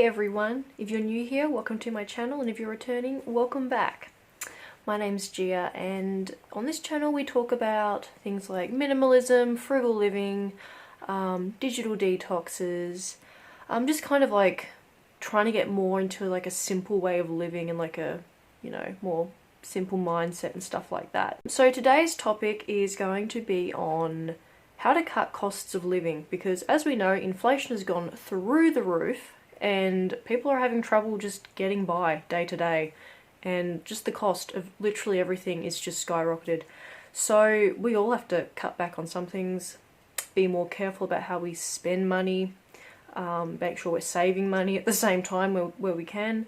everyone, if you're new here, welcome to my channel, and if you're returning, welcome back. My name's Gia, and on this channel we talk about things like minimalism, frugal living, digital detoxes, just kind of like trying to get more into like a simple way of living and like a, more simple mindset and stuff like that. So today's topic is going to be on how to cut costs of living, because as we know, inflation has gone through the roof and people are having trouble just getting by day to day, and just the cost of literally everything is just skyrocketed. So we all have to cut back on some things, be more careful about how we spend money, make sure we're saving money at the same time where we can.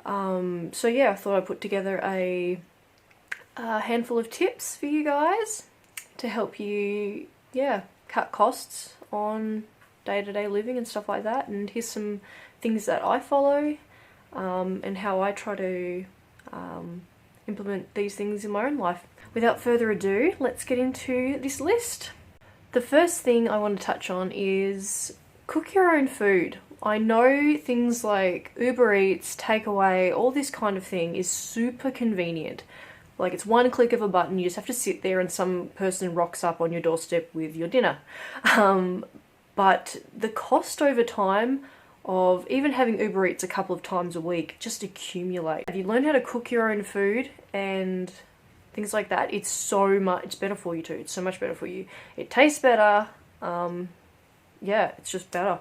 So yeah, I thought I'd put together a handful of tips for you guys to help you, cut costs on day-to-day living and stuff like that. And here's some things that I follow, and how I try to implement these things in my own life. Without further ado, let's get into this list. The first thing I want to touch on is cook your own food. I know things like Uber Eats, takeaway, all this kind of thing is super convenient. Like, it's one click of a button, you just have to sit there and some person rocks up on your doorstep with your dinner. But the cost over time of even having Uber Eats a couple of times a week just accumulate. If you learn how to cook your own food and things like that, it's better for you too. It's so much better for you. It tastes better. It's just better.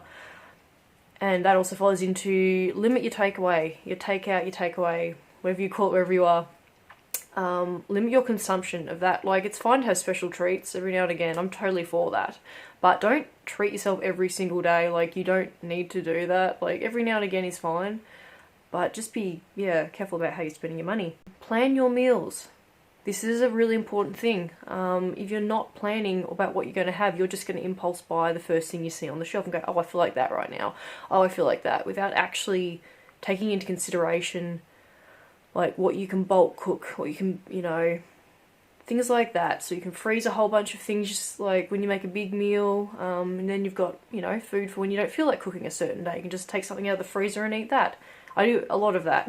And that also follows into limit your takeaway, your takeout, your takeaway, whatever you call it, wherever you are. Limit your consumption of that. Like, it's fine to have special treats every now and again. I'm totally for that. But don't treat yourself every single day. Like, you don't need to do that. Like, every now and again is fine. But just be, careful about how you're spending your money. Plan your meals. This is a really important thing. If you're not planning about what you're going to have, you're just going to impulse buy the first thing you see on the shelf and go, oh, I feel like that right now. Oh, I feel like that. Without actually taking into consideration like what you can bulk cook, what you can, things like that. So you can freeze a whole bunch of things, just like when you make a big meal, and then you've got, food for when you don't feel like cooking a certain day. You can just take something out of the freezer and eat that. I do a lot of that.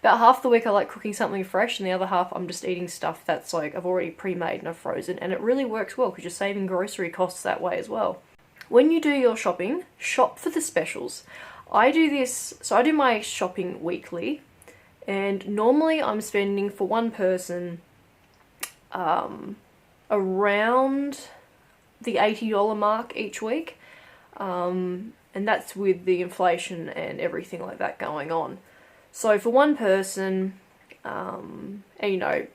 About half the week I like cooking something fresh, and the other half I'm just eating stuff that's like I've already pre-made and I've frozen, and it really works well because you're saving grocery costs that way as well. When you do your shopping, shop for the specials. I do this, so I do my shopping weekly, and normally I'm spending for one person around the $80 mark each week, and that's with the inflation and everything like that going on. So for one person, and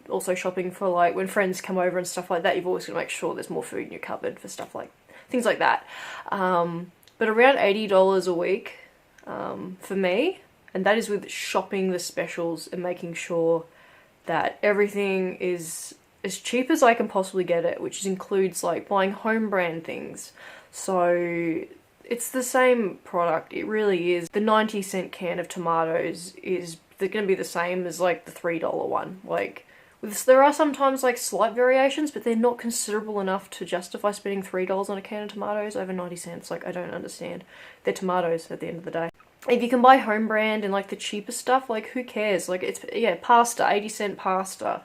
also shopping for like when friends come over and stuff like that, you've always got to make sure there's more food in your cupboard for stuff like things like that. But around $80 a week for me. And that is with shopping the specials and making sure that everything is as cheap as I can possibly get it, which includes like buying home brand things. So it's the same product, it really is. The 90-cent can of tomatoes they're going to be the same as like the $3 one. Like, there are sometimes like slight variations, but they're not considerable enough to justify spending $3 on a can of tomatoes over 90 cents. Like, I don't understand. They're tomatoes at the end of the day. If you can buy home brand and like the cheaper stuff, like who cares? Like, it's, pasta, 80-cent pasta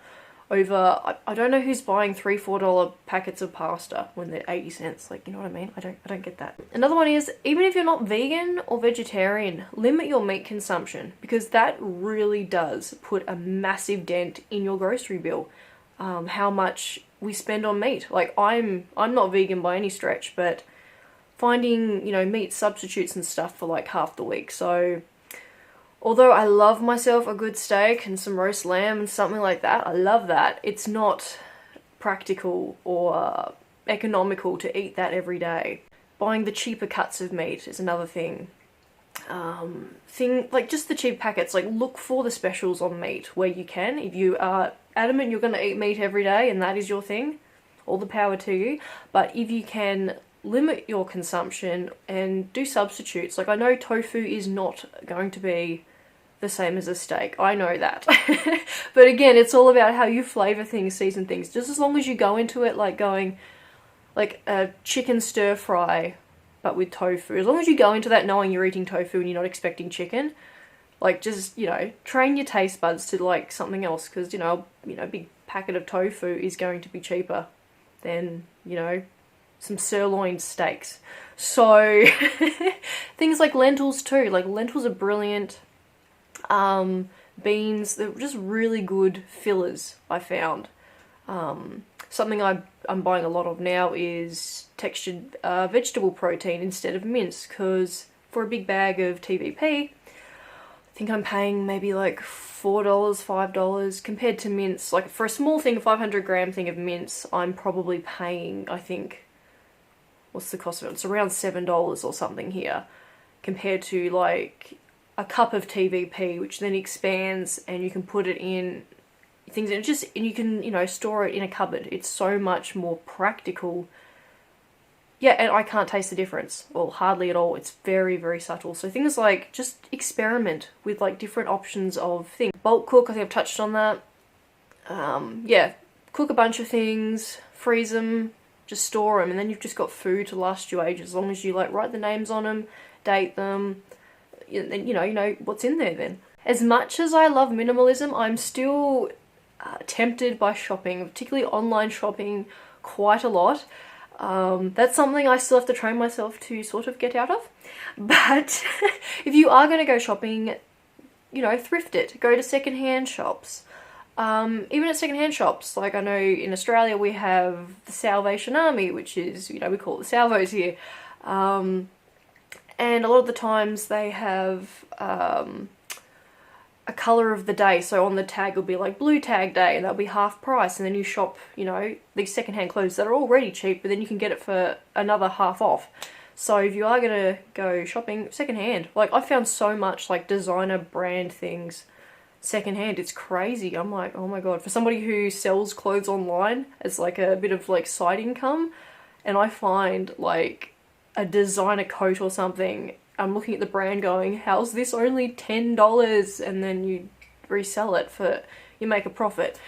over, I don't know who's buying $3-4 packets of pasta when they're 80 cents. Like, you know what I mean? I don't get that. Another one is, even if you're not vegan or vegetarian, limit your meat consumption, because that really does put a massive dent in your grocery bill. How much we spend on meat. Like, I'm not vegan by any stretch, but finding, meat substitutes and stuff for like half the week. So although I love myself a good steak and some roast lamb and something like that, I love that, it's not practical or economical to eat that every day. Buying the cheaper cuts of meat is another thing. Like just the cheap packets, like look for the specials on meat where you can. If you are adamant you're going to eat meat every day and that is your thing, all the power to you. But if you can limit your consumption and do substitutes. Like, I know tofu is not going to be the same as a steak. I know that. But again, it's all about how you flavor things, season things. Just as long as you go into it like going, like a chicken stir fry but with tofu. As long as you go into that knowing you're eating tofu and you're not expecting chicken, like, just, you know, train your taste buds to like something else, because, you know, a big packet of tofu is going to be cheaper than, you know, some sirloin steaks. So things like lentils too, like lentils are brilliant. Beans, they're just really good fillers, I found. Something I'm buying a lot of now is textured vegetable protein instead of mince, because for a big bag of TVP, I think I'm paying maybe like $4, $5 compared to mince. Like for a small thing, 500-gram thing of mince, I'm probably paying, I think, what's the cost of it? It's around $7 or something here, compared to like a cup of TVP, which then expands and you can put it in things, and you can, you know, store it in a cupboard. It's so much more practical. Yeah, and I can't taste the difference. Well, hardly at all. It's very, very subtle. So things like, just experiment with like different options of things. Bulk cook, I think I've touched on that. Yeah, cook a bunch of things, freeze them, just store them, and then you've just got food to last you ages, as long as you like write the names on them, date them, and you know what's in there then. As much as I love minimalism, I'm still tempted by shopping, particularly online shopping, quite a lot. That's something I still have to train myself to sort of get out of. But if you are going to go shopping, you know, thrift it. Go to secondhand shops. Even at secondhand shops, like I know in Australia we have the Salvation Army, which is, you know, we call it the Salvos here. And a lot of the times they have a colour of the day. So on the tag will be like blue tag day, and that'll be half price. And then you shop, you know, these secondhand clothes that are already cheap, but then you can get it for another half off. So if you are going to go shopping secondhand, like I found so much like designer brand things secondhand. It's crazy. I'm like, oh my god, for somebody who sells clothes online as like a bit of like side income, and I find like a designer coat or something, I'm looking at the brand going, how's this only $10? And then you resell it for, you make a profit.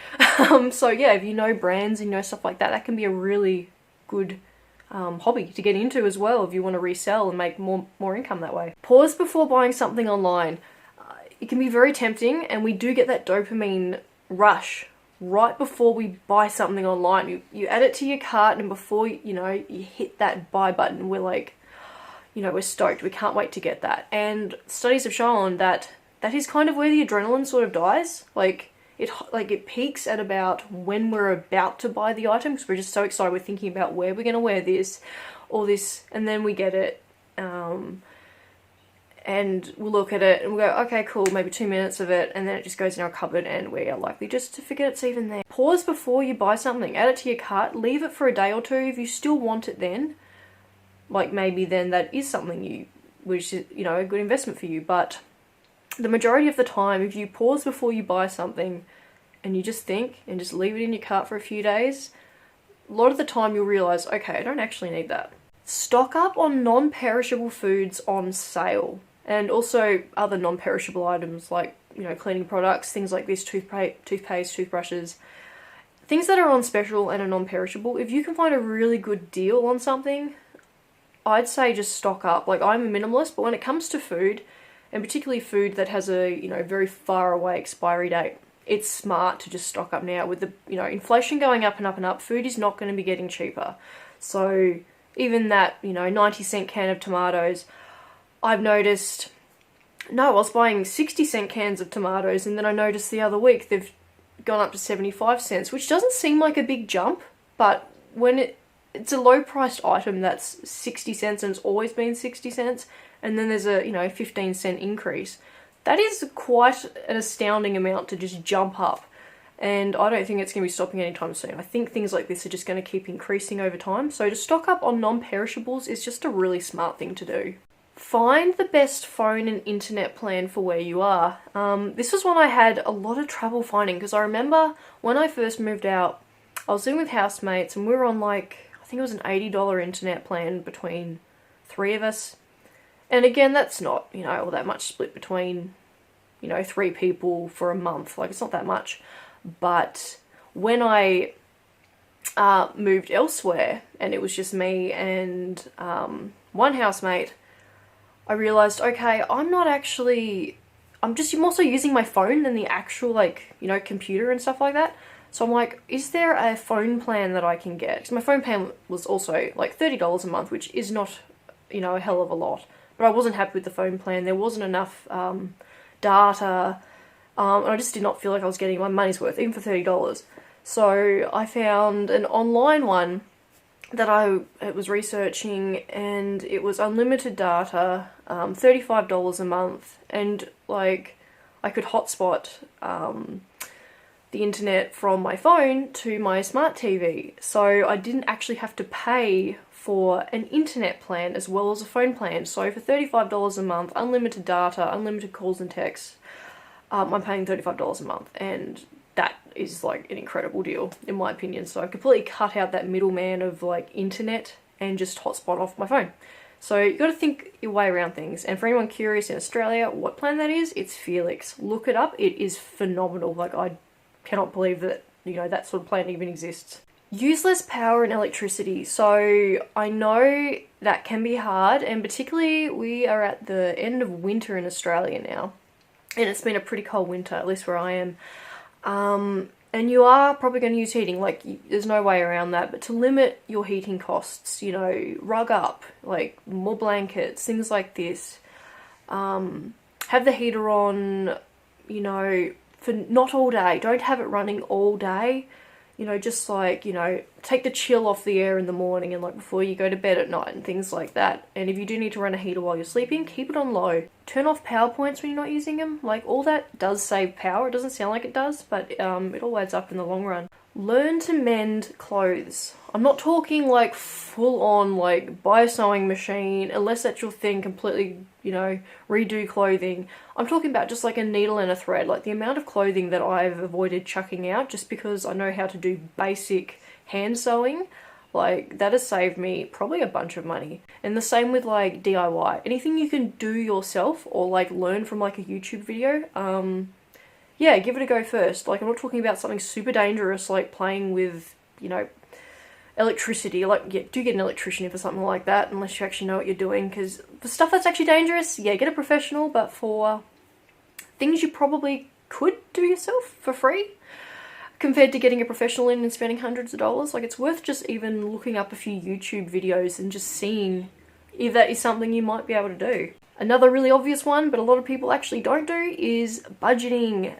So yeah, if you know brands and you know stuff like that, that can be a really good hobby to get into as well if you want to resell and make more income that way. Pause before buying something online. It can be very tempting, and we do get that dopamine rush right before we buy something online. You add it to your cart, and before you know, you hit that buy button, we're like, you know, we're stoked, we can't wait to get that. And studies have shown that that is kind of where the adrenaline sort of dies. Like it peaks at about when we're about to buy the item, because we're just so excited, we're thinking about where we're going to wear this or this, and then we get it, and we'll look at it and we'll go, okay, cool, maybe 2 minutes of it, and then it just goes in our cupboard and we are likely just to forget it's even there. Pause before you buy something, add it to your cart, leave it for a day or two. If you still want it then, like maybe then that is something which is, you know, a good investment for you. But the majority of the time, if you pause before you buy something and you just think and just leave it in your cart for a few days, a lot of the time you'll realize, okay, I don't actually need that. Stock up on non-perishable foods on sale, and also other non-perishable items like, you know, cleaning products, things like this, toothpaste, toothbrushes, things that are on special and are non-perishable. If you can find a really good deal on something, I'd say just stock up. Like, I'm a minimalist, but when it comes to food, and particularly food that has a, you know, very far away expiry date, it's smart to just stock up now. With the, you know, inflation going up and up and up, food is not going to be getting cheaper. So even that, you know, 90-cent can of tomatoes, I've noticed, no, I was buying 60-cent cans of tomatoes, and then I noticed the other week they've gone up to 75 cents, which doesn't seem like a big jump, but when it's a low-priced item that's 60 cents and it's always been 60 cents, and then there's a, you know, 15-cent increase, that is quite an astounding amount to just jump up. And I don't think it's going to be stopping anytime soon. I think things like this are just going to keep increasing over time. So to stock up on non-perishables is just a really smart thing to do. Find the best phone and internet plan for where you are. This was one I had a lot of trouble finding, because I remember when I first moved out, I was living with housemates and we were on like, I think it was an $80 internet plan between 3 of us. And again, that's not, you know, all that much split between, you know, 3 people for a month. Like, it's not that much. But when I moved elsewhere and it was just me and one housemate, I realized, okay, I'm also using my phone than the actual, like, you know, computer and stuff like that. So I'm like, is there a phone plan that I can get? Because my phone plan was also like $30 a month, which is not, you know, a hell of a lot. But I wasn't happy with the phone plan. There wasn't enough data. And I just did not feel like I was getting my money's worth, even for $30. So I found an online one that I was researching, and it was unlimited data, $35 a month, and like I could hotspot the internet from my phone to my smart TV, so I didn't actually have to pay for an internet plan as well as a phone plan. So for $35 a month, unlimited data, unlimited calls and texts, I'm paying $35 a month, and that is like an incredible deal in my opinion. So I completely cut out that middleman of like internet and just hotspot off my phone. So you got to think your way around things. And for anyone curious in Australia what plan that is, it's Felix. Look it up. It is phenomenal. Like, I cannot believe that, you know, that sort of plan even exists. Use less power and electricity. So I know that can be hard, and particularly we are at the end of winter in Australia now, and it's been a pretty cold winter, at least where I am. And you are probably going to use heating, like, there's no way around that, but to limit your heating costs, you know, rug up, like more blankets, things like this. Have the heater on, you know, for not all day. Don't have it running all day. You know, just like, you know, take the chill off the air in the morning and like before you go to bed at night and things like that. And if you do need to run a heater while you're sleeping, keep it on low. Turn off power points when you're not using them. Like, all that does save power. It doesn't sound like it does, but it all adds up in the long run. Learn to mend clothes. I'm not talking like full on like buy a sewing machine, unless that's your thing, completely, you know, redo clothing. I'm talking about just like a needle and a thread. Like, the amount of clothing that I've avoided chucking out just because I know how to do basic hand sewing, like, that has saved me probably a bunch of money. And the same with like DIY. Anything you can do yourself or like learn from like a YouTube video, yeah, give it a go first. Like, I'm not talking about something super dangerous like playing with, you know, electricity. Like, yeah, do get an electrician for something like that, unless you actually know what you're doing, because for stuff that's actually dangerous, yeah, get a professional. But for things you probably could do yourself for free, compared to getting a professional in and spending hundreds of dollars, like, it's worth just even looking up a few YouTube videos and just seeing if that is something you might be able to do. Another really obvious one, but a lot of people actually don't do, is budgeting.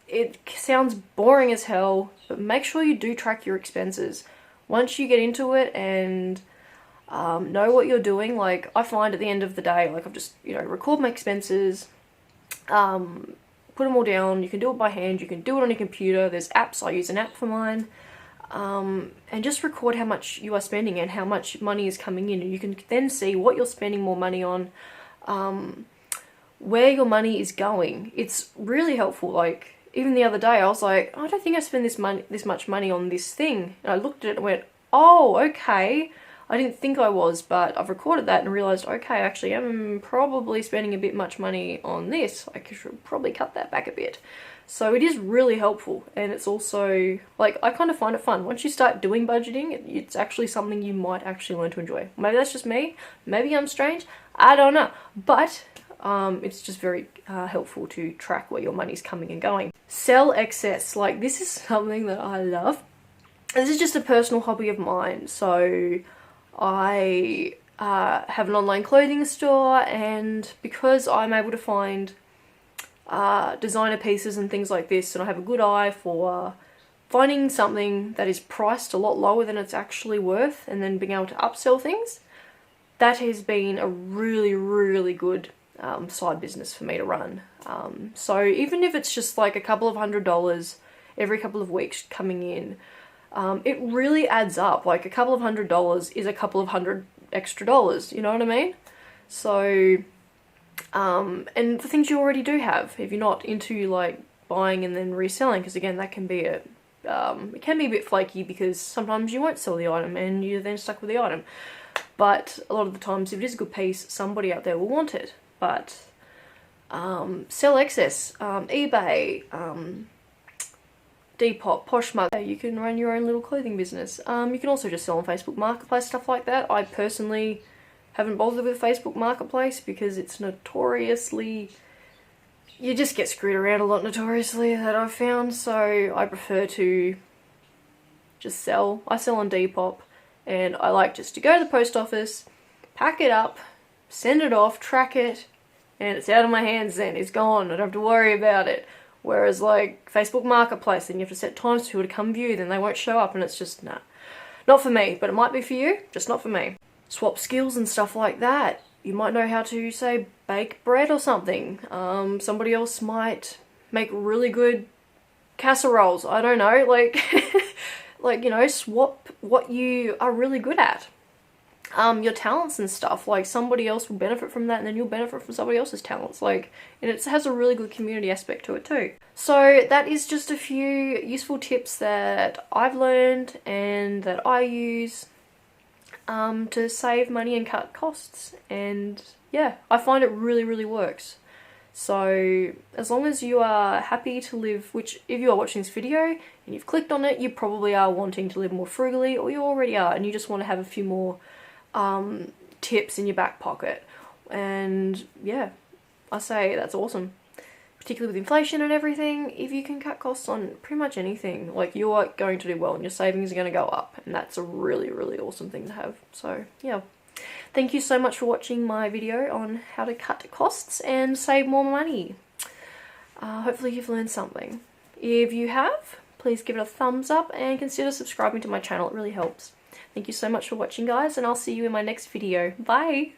It sounds boring as hell, but make sure you do track your expenses. Once you get into it and know what you're doing, like, I find at the end of the day, like, I've just, you know, record my expenses, put them all down. You can do it by hand, you can do it on your computer. There's apps, I use an app for mine. And just record how much you are spending and how much money is coming in, and you can then see what you're spending more money on, where your money is going. It's really helpful. Like, even the other day I was like, I don't think I spend this much money on this thing, and I looked at it and went, oh, okay, I didn't think I was, but I've recorded that and realized, okay, actually I'm probably spending a bit much money on this. I should probably cut that back a bit. So it is really helpful, and it's also, like, I kind of find it fun. Once you start doing budgeting, it's actually something you might actually learn to enjoy. Maybe that's just me, maybe I'm strange, I don't know. But it's just very helpful to track where your money's coming and going. Sell excess. Like, this is something that I love. This is just a personal hobby of mine. So I have an online clothing store, and because I'm able to find designer pieces and things like this, and I have a good eye for finding something that is priced a lot lower than it's actually worth, and then being able to upsell things, that has been a really, really good side business for me to run. So even if it's just like a couple of $100s every couple of weeks coming in, it really adds up. Like, a couple of $100 is a couple of $100 extra dollars, you know what I mean? So and for things you already do have, if you're not into like buying and then reselling, because again, that can be it can be a bit flaky, because sometimes you won't sell the item and you're then stuck with the item. But a lot of the times, if it is a good piece, somebody out there will want it. But sell excess, eBay, Depop, Poshmark. You can run your own little clothing business. You can also just sell on Facebook Marketplace, stuff like that. I personally haven't bothered with Facebook Marketplace because it's notoriously, you just get screwed around a lot notoriously, that I've found, so I prefer to just sell. I sell on Depop, and I like just to go to the post office, pack it up, send it off, track it, and it's out of my hands then, it's gone, I don't have to worry about it. Whereas like Facebook Marketplace, then you have to set times for people to come view, then they won't show up, and it's just, nah. Not for me, but it might be for you, just not for me. Swap skills and stuff like that. You might know how to, say, bake bread or something. Somebody else might make really good casseroles. I don't know, like, like, you know, swap what you are really good at. Your talents and stuff, like somebody else will benefit from that, and then you'll benefit from somebody else's talents, like, and it has a really good community aspect to it too. So that is just a few useful tips that I've learned and that I use to save money and cut costs, and yeah, I find it really works. So as long as you are happy to live, which if you are watching this video and you've clicked on it, you probably are wanting to live more frugally, or you already are and you just want to have a few more tips in your back pocket, and yeah, I say that's awesome. Particularly with inflation and everything, if you can cut costs on pretty much anything, like, you are going to do well and your savings are going to go up, and that's a really awesome thing to have. So yeah, thank you so much for watching my video on how to cut costs and save more money. Hopefully you've learned something. If you have, please give it a thumbs up and consider subscribing to my channel, it really helps. Thank you so much for watching, guys, and I'll see you in my next video. Bye!